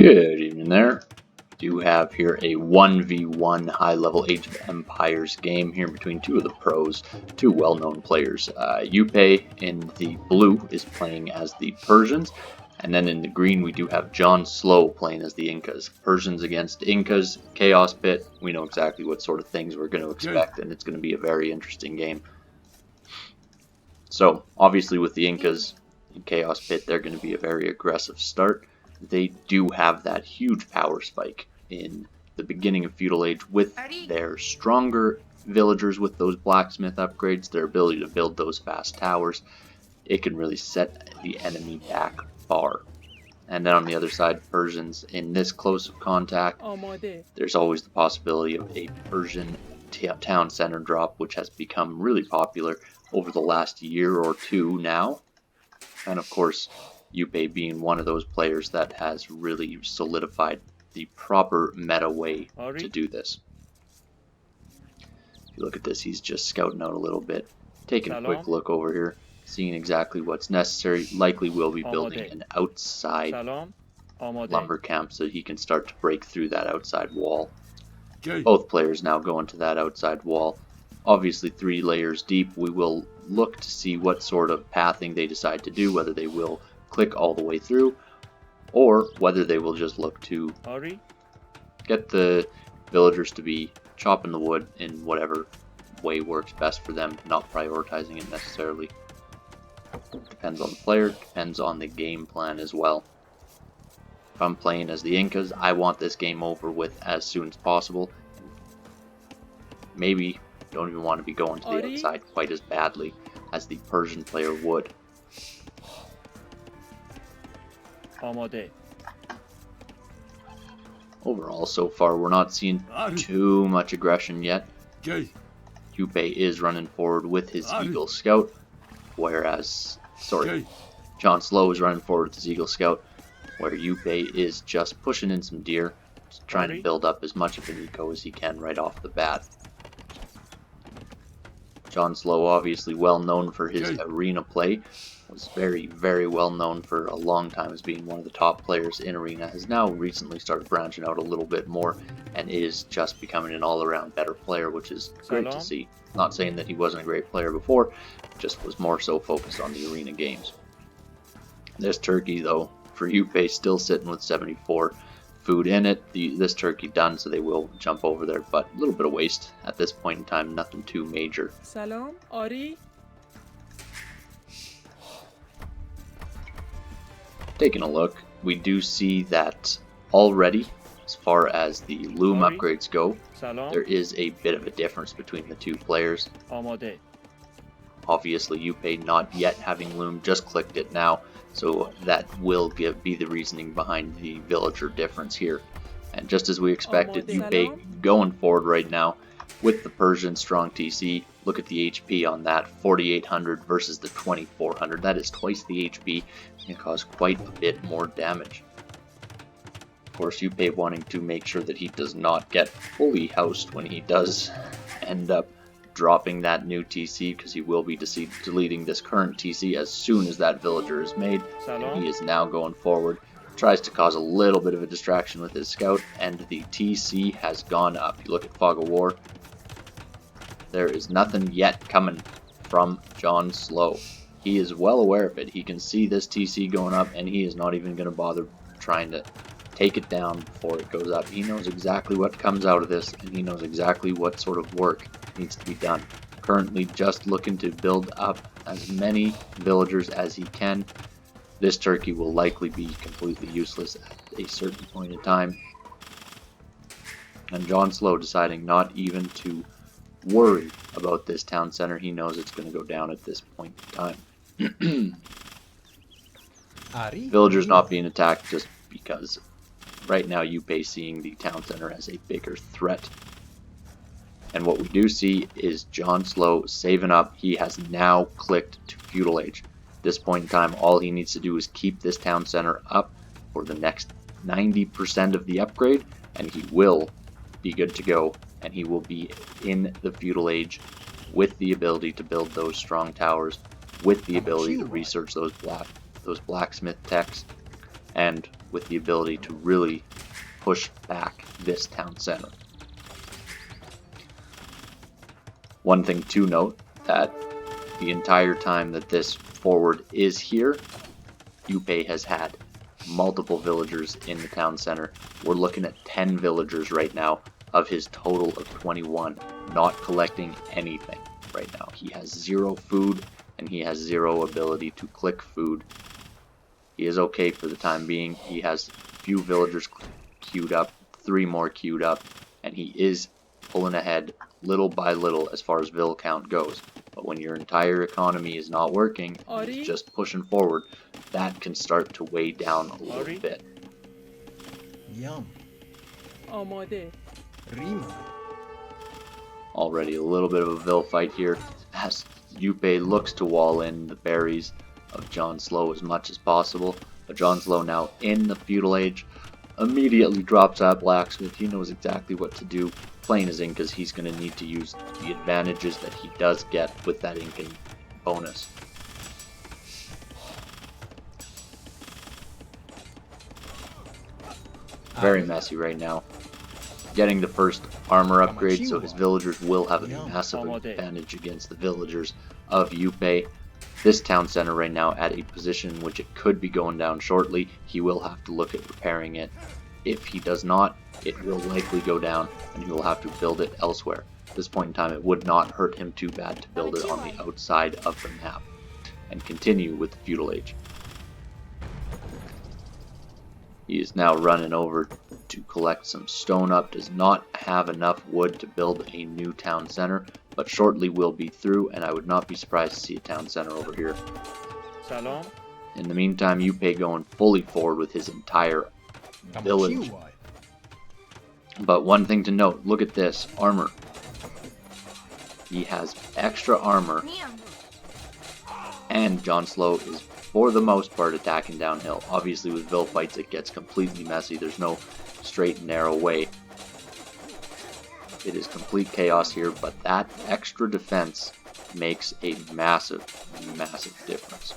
Good evening there. Do have here a 1v1 high-level Age of Empires game here between two of the pros, two well-known players. Jupe in the blue is playing as the Persians, and then in the green we do have JonSlow playing as the Incas. Persians against Incas, Chaos Pit. We know exactly what sort of things we're going to expect, and it's going to be a very interesting game. So, obviously with the Incas in Chaos Pit, they're going to be a very aggressive start. They do have that huge power spike in the beginning of Feudal Age with their stronger villagers with those blacksmith upgrades, their ability to build those fast towers. It can really set the enemy back far. And then on the other side, Persians in this close of contact, there's always the possibility of a Persian town center drop, which has become really popular over the last year or two now. And of course, Jupe being one of those players that has really solidified the proper meta way to do this. If you look at this, he's just scouting out a little bit, taking a quick look over here, seeing exactly what's necessary. Likely will be building an outside lumber camp so he can start to break through that outside wall. Both players now go into that outside wall. Obviously 3 layers deep. We will look to see what sort of pathing they decide to do, whether they will click all the way through, or whether they will just look to get the villagers to be chopping the wood in whatever way works best for them, not prioritizing it necessarily. Depends on the player, depends on the game plan as well. If I'm playing as the Incas, I want this game over with as soon as possible. Maybe don't even want to be going to the outside quite as badly as the Persian player would. Overall, so far, we're not seeing too much aggression yet. Jupe is running forward with his Eagle Scout, whereas, JonSlow is running forward with his Eagle Scout, where Jupe is just pushing in some deer, just trying to build up as much of an eco as he can right off the bat. JonSlow, obviously well known for his arena play, was very, very well known for a long time as being one of the top players in arena, has now recently started branching out a little bit more and is just becoming an all-around better player, which is great to see. Not saying that he wasn't a great player before, just was more so focused on the arena games. This turkey, though, for Jupe, still sitting with 74 food in it. This turkey done, so they will jump over there, but a little bit of waste at this point in time, nothing too major. Salam, Ari. Taking a look, we do see that already, as far as the loom upgrades go, there is a bit of a difference between the two players. Obviously, Jupe not yet having loom, just clicked it now, so that will be the reasoning behind the villager difference here. And just as we expected, Jupe going forward right now with the Persian strong TC. Look at the HP on that, 4,800 versus the 2,400. That is twice the HP and cause quite a bit more damage. Of course, Jupe wanting to make sure that he does not get fully housed when he does end up dropping that new TC, because he will be deleting this current TC as soon as that villager is made. And he is now going forward, tries to cause a little bit of a distraction with his scout, and the TC has gone up. You look at Fog of War, there is nothing yet coming from JonSlow. He is well aware of it. He can see this TC going up, and he is not even going to bother trying to take it down before it goes up. He knows exactly what comes out of this, and he knows exactly what sort of work needs to be done. Currently just looking to build up as many villagers as he can. This turkey will likely be completely useless at a certain point in time. And JonSlow deciding not even to worry about this town center. He knows it's going to go down at this point in time. Villagers not being attacked just because right now Jupe seeing the town center as a bigger threat. And what we do see is JonSlow saving up. He has now clicked to Feudal Age. At this point in time, all he needs to do is keep this town center up for the next 90% of the upgrade, and he will be good to go, and he will be in the Feudal Age with the ability to build those strong towers, with the ability to research those blacksmith techs, and with the ability to really push back this town center. One thing to note, that the entire time that this forward is here, Jupe has had multiple villagers in the town center. We're looking at 10 villagers right now of his total of 21, not collecting anything right now. He has 0 food and he has 0 ability to click food. He is okay for the time being. He has a few villagers queued up, 3 more queued up, and he is pulling ahead little by little as far as vill count goes. But when your entire economy is not working, and it's just pushing forward, that can start to weigh down a little bit. Yum. Already a little bit of a vill fight here as Jupe looks to wall in the berries of JonSlow as much as possible. But JonSlow, now in the feudal age, immediately drops that blacksmith. He knows exactly what to do. Playing as Incas, he's going to need to use the advantages that he does get with that Incan bonus. Very messy right now. Getting the first armor upgrade, so his villagers will have a massive advantage against the villagers of Jupe. This town center right now at a position in which it could be going down shortly. He will have to look at repairing it. If he does not, it will likely go down and he will have to build it elsewhere. At this point in time, it would not hurt him too bad to build it on the outside of the map and continue with the feudal age. He is now running over to collect some stone up. Does not have enough wood to build a new town center, but shortly will be through, and I would not be surprised to see a town center over here. Salon. In the meantime, Jupe going fully forward with his entire village. But one thing to note, look at this armor. He has extra armor, and JonSlow is for the most part attacking downhill. Obviously with vill fights it gets completely messy. There's no straight and narrow way. It is complete chaos here, but that extra defense makes a massive, massive difference.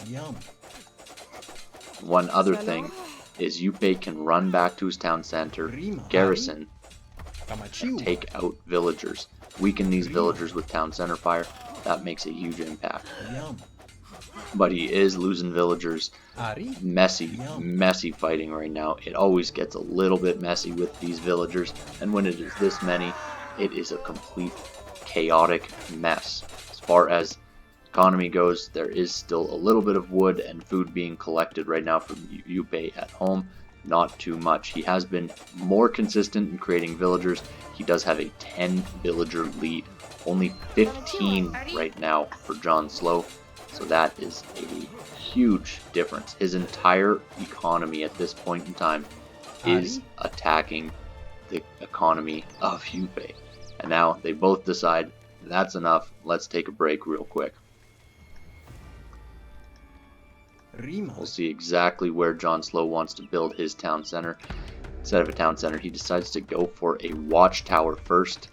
Yum. One other thing is Jupe can run back to his town center, garrison, and take out villagers. Weaken these villagers with town center fire. That makes a huge impact. But he is losing villagers. Messy fighting right now. It always gets a little bit messy with these villagers, and when it is this many, it is a complete chaotic mess. As far as economy goes, there is still a little bit of wood and food being collected right now from Jupe at home. Not too much. He has been more consistent in creating villagers. He does have a 10 villager lead. Only 15 right now for JonSlow. So that is a huge difference. His entire economy at this point in time is attacking the economy of Jupe. And now they both decide that's enough. Let's take a break real quick. We'll see exactly where JonSlow wants to build his town center. Instead of a town center, he decides to go for a watchtower first.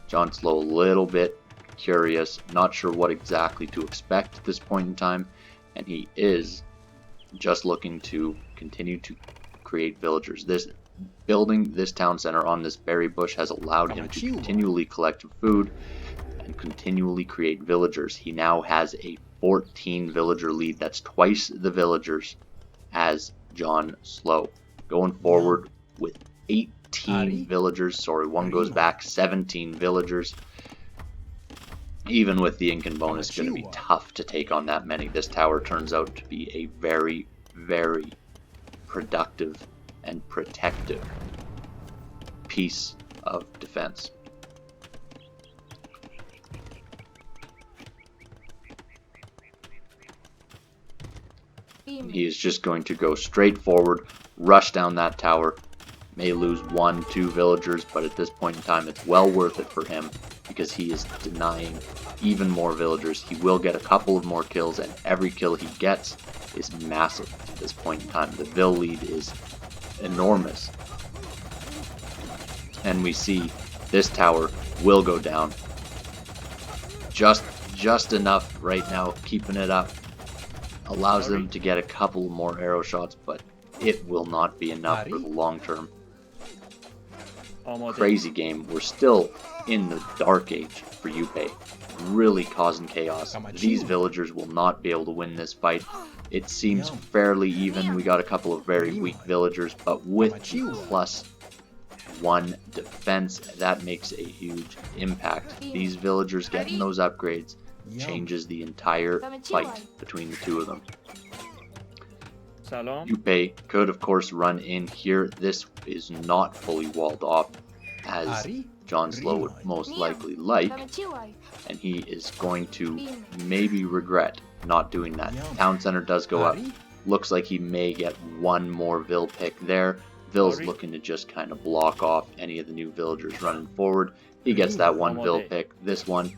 JonSlow a little bit curious, not sure what exactly to expect at this point in time, and he is just looking to continue to create villagers. Building this town center on this berry bush has allowed him to continually collect food and continually create villagers. He now has a 14 villager lead. That's twice the villagers as JonSlow. Going forward with 18 villagers. Sorry, one goes back. 17 villagers. Even with the Incan bonus, it's going to be tough to take on that many. This tower turns out to be a very, very productive and protective piece of defense. He is just going to go straight forward, rush down that tower. May lose 1-2 villagers, but at this point in time it's well worth it for him because he is denying even more villagers. He will get a couple of more kills, and every kill he gets is massive at this point in time. The vill lead is enormous. And we see this tower will go down. Just enough right now, keeping it up. allows them to get a couple more arrow shots, but it will not be enough for the long term. Crazy game. We're still in the Dark Age for Jupe, really causing chaos. These villagers will not be able to win this fight. It seems fairly even. We got a couple of very weak villagers, but with the +1 defense, that makes a huge impact. These villagers getting those upgrades changes the entire fight between the two of them. Jupe could of course run in here. This is not fully walled off as JonSlow would most likely like, and he is going to maybe regret not doing that. Town center does go up. Looks like he may get one more Vill pick there. Vill's looking to just kind of block off any of the new villagers running forward. He gets that one Vill pick. This one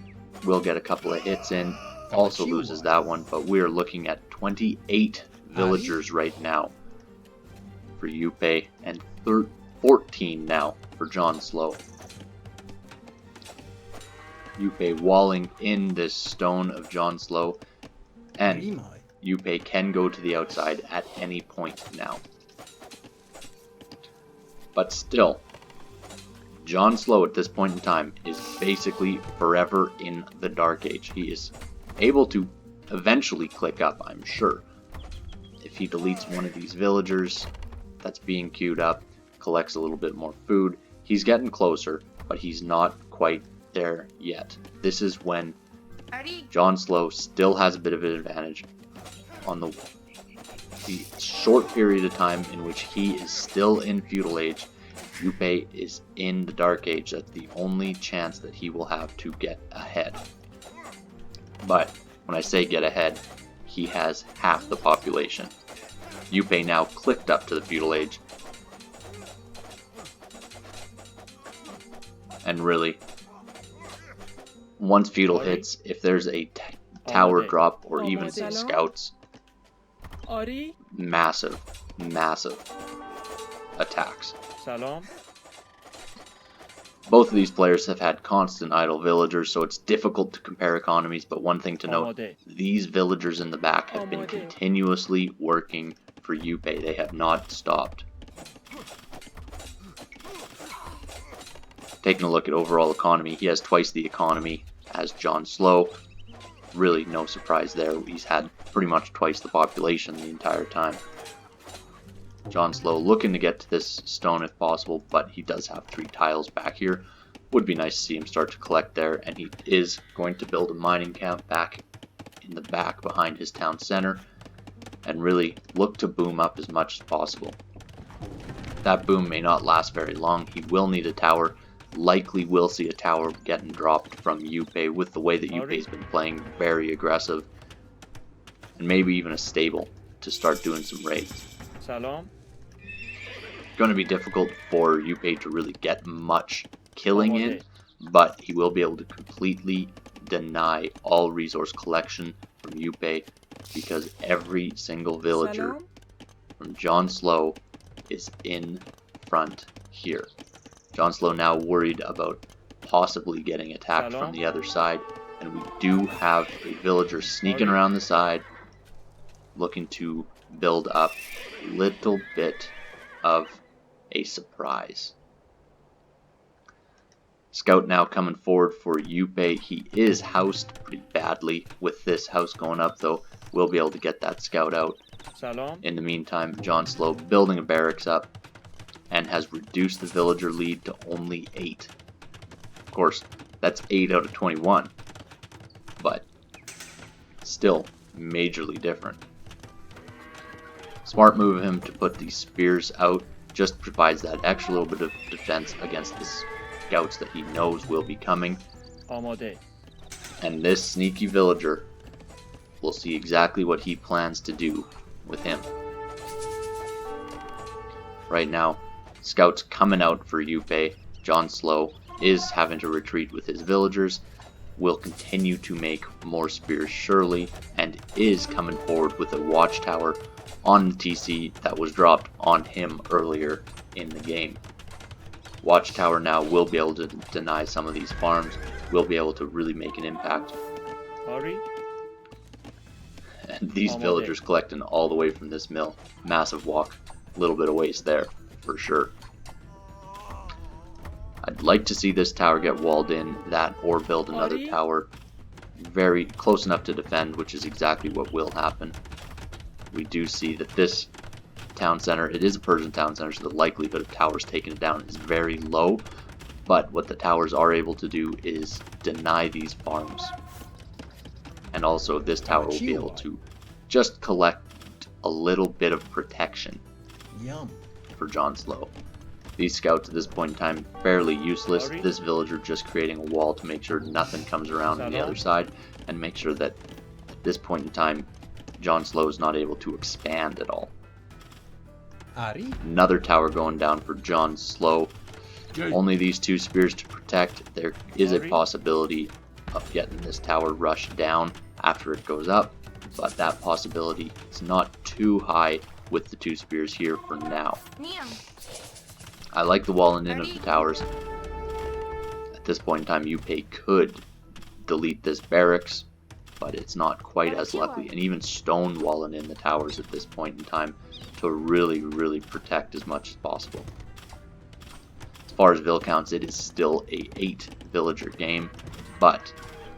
will get a couple of hits in. Also loses that one, but we're looking at 28 villagers right now for Jupe and 14 now for JonSlow. Jupe walling in this stone of JonSlow, and Jupe can go to the outside at any point now. But still, JonSlow at this point in time is basically forever in the Dark Age. He is able to eventually click up, I'm sure. If he deletes one of these villagers that's being queued up, collects a little bit more food, he's getting closer, but he's not quite there yet. This is when JonSlow still has a bit of an advantage on the short period of time in which he is still in feudal age. Jupe is in the Dark Age. That's the only chance that he will have to get ahead. But when I say get ahead, he has half the population. Jupe now clicked up to the feudal age. And really, once feudal hits, if there's a tower drop or even some scouts, massive attacks. Both of these players have had constant idle villagers, so it's difficult to compare economies, but one thing to note, these villagers in the back have been continuously working for Jupe. They have not stopped. Taking a look at overall economy, he has twice the economy as JonSlow. Really no surprise there. He's had pretty much twice the population the entire time. JonSlow looking to get to this stone if possible, but he does have 3 tiles back here. Would be nice to see him start to collect there, and he is going to build a mining camp back in the back behind his town center and really look to boom up as much as possible. That boom may not last very long. He will need a tower. Likely will see a tower getting dropped from Jupe with the way that Jupe's been playing, very aggressive, and maybe even a stable to start doing some raids. Going to be difficult for Jupe to really get much killing in, but he will be able to completely deny all resource collection from Jupe because every single villager from JonSlow is in front here. JonSlow now worried about possibly getting attacked from the other side, and we do have a villager sneaking around the side looking to build up a little bit of a surprise. Scout now coming forward for Jupe. He is housed pretty badly with this house going up, though we'll be able to get that scout out. In the meantime, JonSlow building a barracks up and has reduced the villager lead to only 8. Of course, that's 8 out of 21, but still majorly different. Smart move of him to put these spears out, just provides that extra little bit of defense against the scouts that he knows will be coming. And this sneaky villager, we'll see exactly what he plans to do with him. Right now, scouts coming out for Jupe. JonSlow is having to retreat with his villagers, will continue to make more spears surely, and is coming forward with a watchtower on the TC that was dropped on him earlier in the game. Watchtower now will be able to deny some of these farms, will be able to really make an impact. And these villagers collecting all the way from this mill. Massive walk. A little bit of waste there, for sure. I'd like to see this tower get walled in, that or build another tower very close enough to defend, which is exactly what will happen. We do see that this town center, it is a Persian town center, so the likelihood of towers taking it down is very low, but what the towers are able to do is deny these farms. And also this tower will be able to just collect a little bit of protection for JonSlow. These scouts at this point in time fairly useless. This villager just creating a wall to make sure nothing comes around on the other side, and make sure that at this point in time JonSlow is not able to expand at all. Another tower going down for JonSlow. Only these 2 spears to protect. There is a possibility of getting this tower rushed down after it goes up, but that possibility is not too high with the 2 spears here for now. I like the walling in of the towers. At this point in time, Jupe could delete this barracks, but it's not quite as lucky. And even stone walling in the towers at this point in time to really protect as much as possible. As far as vill counts, it is still a 8 villager game, but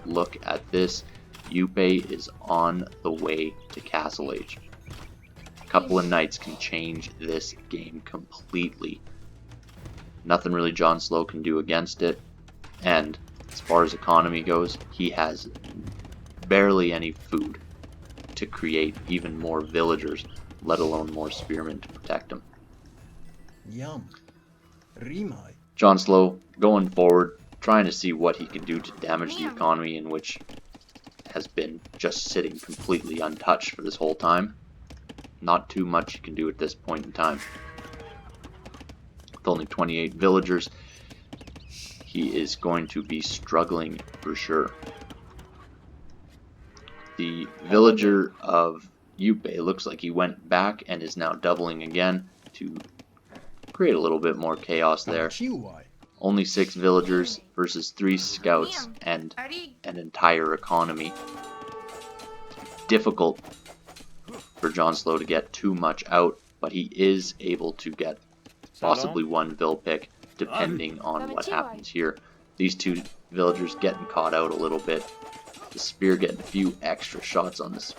look at this. Jupe is on the way to Castle Age. A couple of knights can change this game completely. Nothing really JonSlow can do against it, and as far as economy goes, he has barely any food to create even more villagers, let alone more spearmen to protect him. JonSlow going forward, trying to see what he can do to damage the economy, in which has been just sitting completely untouched for this whole time. Not too much he can do at this point in time. With only 28 villagers, he is going to be struggling for sure. The villager of Jupe looks like he went back and is now doubling again to create a little bit more chaos there. Only 6 villagers versus 3 scouts and an entire economy. Difficult for JonSlow to get too much out, but he is able to get possibly 1 vill pick depending on what happens here. These 2 villagers getting caught out a little bit. The spear getting a few extra shots on the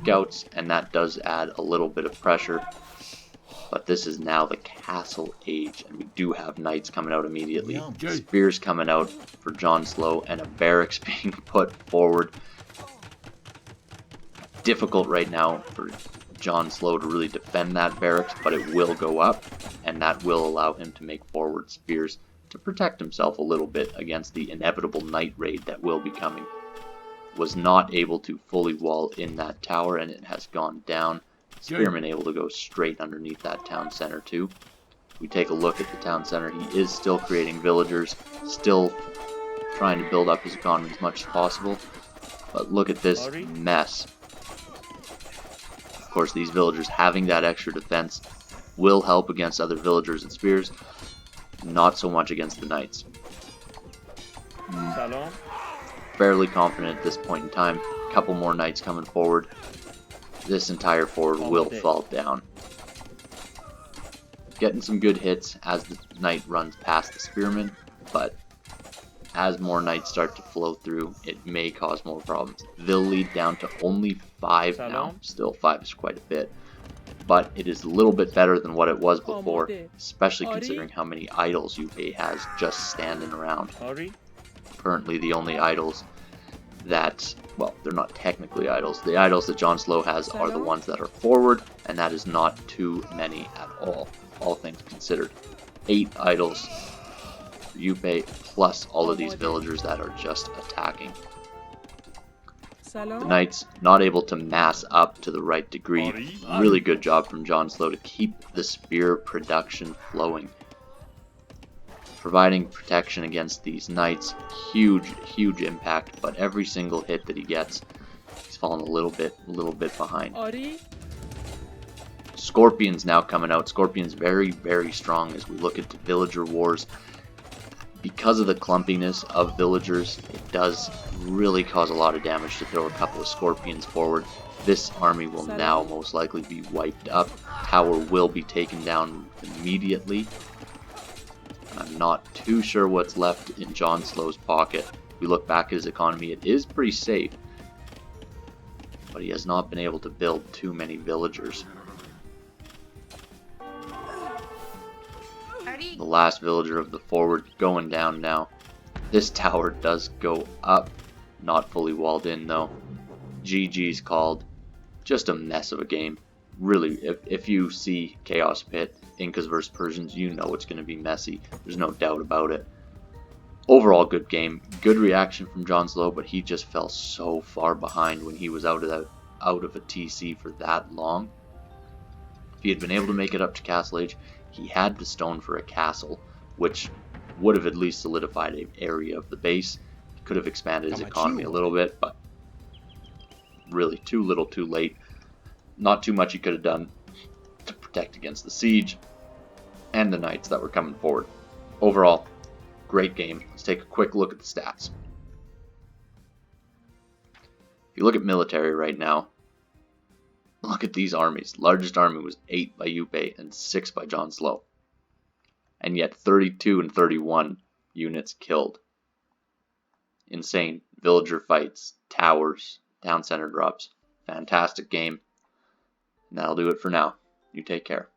scouts, and that does add a little bit of pressure. But this is now the Castle Age, and we do have knights coming out immediately. Spears coming out for JonSlow, and a barracks being put forward. Difficult right now for JonSlow to really defend that barracks, but it will go up, and that will allow him to make forward spears to protect himself a little bit against the inevitable knight raid that will be coming. Was not able to fully wall in that tower, and it has gone down. Spearman able to go straight underneath that town center too. If we take a look at the town center, he is still creating villagers, still trying to build up his economy as much as possible. But look at this mess. Of course, these villagers having that extra defense will help against other villagers and spears, not so much against the knights. Fairly confident at this point in time. A couple more knights coming forward. This entire forward will fall down. Getting some good hits as the knight runs past the spearman, but as more knights start to flow through, it may cause more problems. They'll lead down to only 5 now. Still, 5 is quite a bit, but it is a little bit better than what it was before, especially considering how many idols Jupe has just standing around. Currently, the only idols that, well, they're not technically idols. The idols that JonSlow has are the ones that are forward, and that is not too many at all things considered. 8 idols for Jupe, plus all of these villagers that are just attacking. The knights not able to mass up to the right degree. Really good job from JonSlow to keep the spear production flowing. Providing protection against these knights, huge impact, but every single hit that he gets, he's fallen a little bit behind. Scorpions now coming out. Scorpions very strong as we look at the villager wars. Because of the clumpiness of villagers, it does really cause a lot of damage to throw a couple of scorpions forward. This army will now most likely be wiped up. Tower will be taken down immediately. I'm not too sure what's left in JonSlow's pocket. If we look back at his economy, it is pretty safe, but he has not been able to build too many villagers. The last villager of the forward going down now. This tower does go up, not fully walled in though. GG's called. Just a mess of a game. Really, if you see Chaos Pit, Incas versus Persians, you know it's going to be messy. There's no doubt about it. Overall, good game. Good reaction from JonSlow, but he just fell so far behind when he was out of a TC for that long. If he had been able to make it up to Castle Age, he had the stone for a castle, which would have at least solidified an area of the base. He could have expanded his economy a little bit, but really too little too late. Not too much he could have done to protect against the siege and the knights that were coming forward. Overall, great game. Let's take a quick look at the stats. If you look at military right now, look at these armies. Largest army was 8 by Jupe and 6 by JonSlow. And yet 32 and 31 units killed. Insane. Villager fights, towers, town center drops. Fantastic game. And that'll do it for now. You take care.